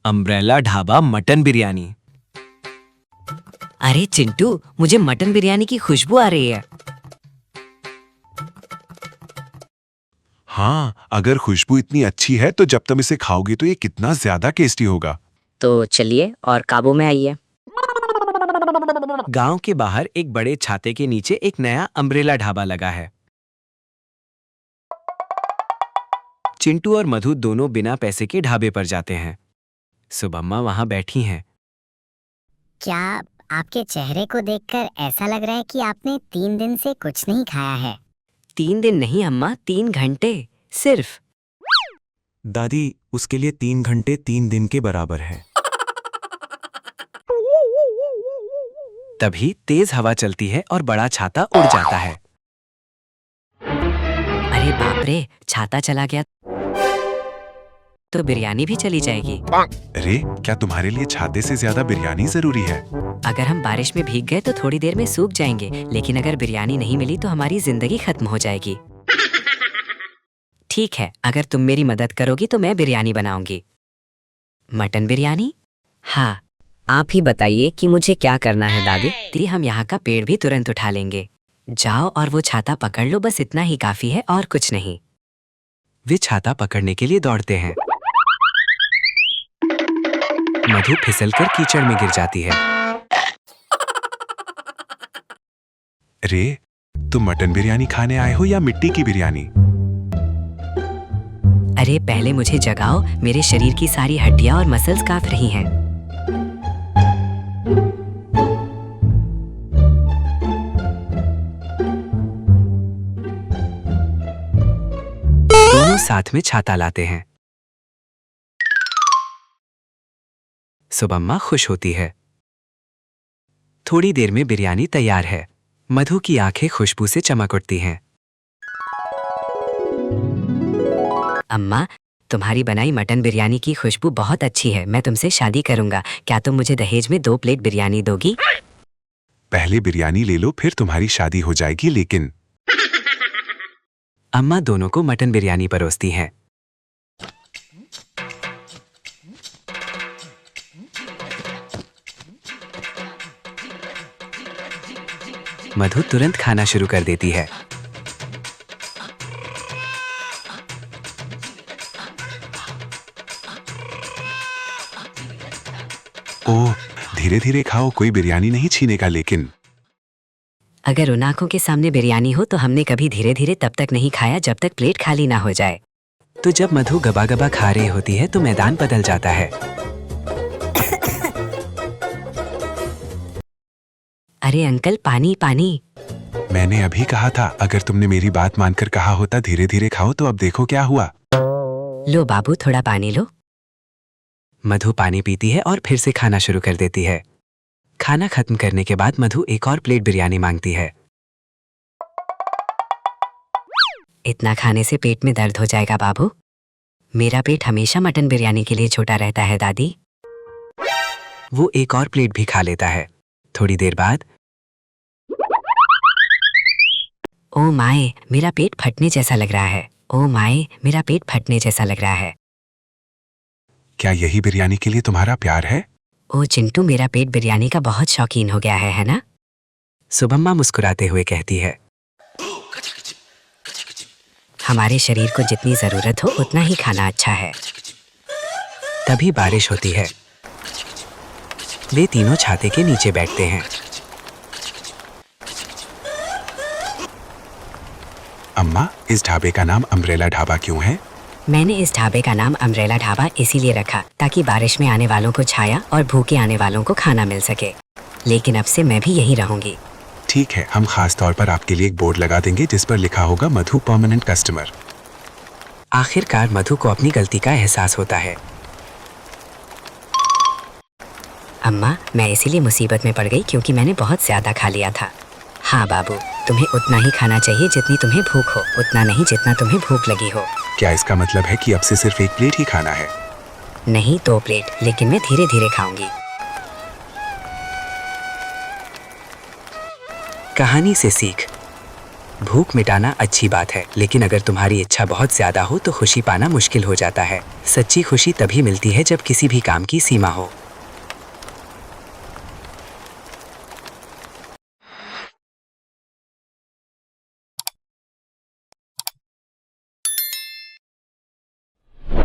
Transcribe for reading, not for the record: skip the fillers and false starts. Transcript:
Umbrella dhaba mutton biryani. अरे चिंटू, मुझे mutton biryani की खुशबू आ रही है। हाँ, अगर खुशबू इतनी अच्छी है तो जब तुम इसे खाओगे तो ये कितना ज्यादा टेस्टी होगा। तो चलिए और काबू में आइए। गांव के बाहर एक बड़े छाते के नीचे एक नया अम्ब्रेला ढाबा लगा है। चिंटू और मधु दोनों बिना पैसे के ढाबे पर जाते हैं। सुबम्मा वहां बैठी हैं। क्या आपके चेहरे को देखकर ऐसा लग रहा है कि आपने 3 दिन से कुछ नहीं खाया है? 3 दिन नहीं अम्मा, 3 घंटे सिर्फ। दादी, उसके लिए 3 घंटे 3 दिन के बराबर है। तभी तेज हवा चलती है और बड़ा छाता उड़ जाता है। अरे बाप रे, छाता चला गया तो बिरयानी भी चली जाएगी। अरे, क्या तुम्हारे लिए छाते से ज्यादा बिरयानी जरूरी है? अगर हम बारिश में भीग गए तो थोड़ी देर में सूख जाएंगे, लेकिन अगर बिरयानी नहीं मिली तो हमारी जिंदगी खत्म हो जाएगी। ठीक है, अगर तुम मेरी मदद करोगी तो मैं बिरयानी बनाऊंगी। मटन बिरयानी? हाँ, आप ही बताइए कि मुझे क्या करना है दादी। हम यहाँ का पेड़ भी तुरंत उठा लेंगे। जाओ और वो छाता पकड़ लो, बस इतना ही काफी है और कुछ नहीं। वे छाता पकड़ने के लिए दौड़ते हैं। मधु फिसलकर कीचड़ में गिर जाती है। अरे, तुम मटन बिरयानी खाने आए हो या मिट्टी की बिरयानी? अरे पहले मुझे जगाओ, मेरे शरीर की सारी हड्डियां और मसल्स कांप रही हैं। दोनों साथ में छाता लाते हैं। सुबम्मा खुश होती है। थोड़ी देर में बिरयानी तैयार है। मधु की आंखें खुशबू से चमक उठती हैं। अम्मा, तुम्हारी बनाई मटन बिरयानी की खुशबू बहुत अच्छी है। मैं तुमसे शादी करूंगा। क्या तुम मुझे दहेज में 2 प्लेट बिरयानी दोगी? पहले बिरयानी ले लो, फिर तुम्हारी शादी हो जाएगी। लेकिन अम्मा दोनों को मटन बिरयानी परोसती हैं। मधु तुरंत खाना शुरू कर देती है। ओह, धीरे धीरे खाओ, कोई बिरयानी नहीं छीनेगा। लेकिन अगर उन आंखों के सामने बिरयानी हो तो हमने कभी धीरे धीरे तब तक नहीं खाया जब तक प्लेट खाली ना हो जाए। तो जब मधु गबा गबा खा रही होती है तो मैदान बदल जाता है। अरे अंकल, पानी पानी। मैंने अभी कहा था, अगर तुमने मेरी बात मानकर कहा होता धीरे धीरे खाओ, तो अब देखो क्या हुआ। लो बाबू, थोड़ा पानी लो। मधु पानी पीती है और फिर से खाना शुरू कर देती है। खाना खत्म करने के बाद मधु एक और प्लेट बिरयानी मांगती है। इतना खाने से पेट में दर्द हो जाएगा बाबू। मेरा पेट हमेशा मटन बिरयानी के लिए छोटा रहता है दादी। वो एक और प्लेट भी खा लेता है। थोड़ी देर बाद ओ माए, मेरा पेट फटने जैसा लग रहा है। ओ माए, मेरा पेट फटने जैसा लग रहा है। क्या यही बिरयानी के लिए तुम्हारा प्यार है? ओ चिंटू, मेरा पेट बिरयानी का बहुत शौकीन हो गया है ना? सुबम्मा मुस्कुराते हुए कहती है। हमारे शरीर को जितनी जरूरत हो उतना ही खाना अच्छा है। तभी बारिश होती है। वे तीनों छाते के नीचे बैठते हैं। अम्मा, इस ढाबे का नाम अम्ब्रेला ढाबा क्यों है? मैंने इस ढाबे का नाम अम्ब्रेला ढाबा इसीलिए रखा ताकि बारिश में आने वालों को छाया और भूखे आने वालों को खाना मिल सके। लेकिन अब से मैं भी यहीं रहूंगी। ठीक है, हम खास तौर पर आपके लिए एक बोर्ड लगा देंगे जिस पर लिखा होगा मधु परमानेंट कस्टमर। आखिरकार मधु को अपनी गलती का एहसास होता है। अम्मा, मैं इसीलिए मुसीबत में पड़ गई क्योंकि मैंने बहुत ज्यादा खा लिया था। हाँ बाबू, तुम्हें उतना ही खाना चाहिए जितनी तुम्हें भूख हो, उतना नहीं जितना तुम्हें भूख लगी हो। क्या इसका मतलब है कि अब से सिर्फ 1 प्लेट ही खाना है? नहीं, 2 प्लेट, लेकिन मैं धीरे धीरे खाऊंगी। कहानी से सीख। भूख मिटाना अच्छी बात है, लेकिन अगर तुम्हारी इच्छा बहुत ज्यादा हो तो खुशी पाना मुश्किल हो जाता है। सच्ची खुशी तभी मिलती है जब किसी भी काम की सीमा हो।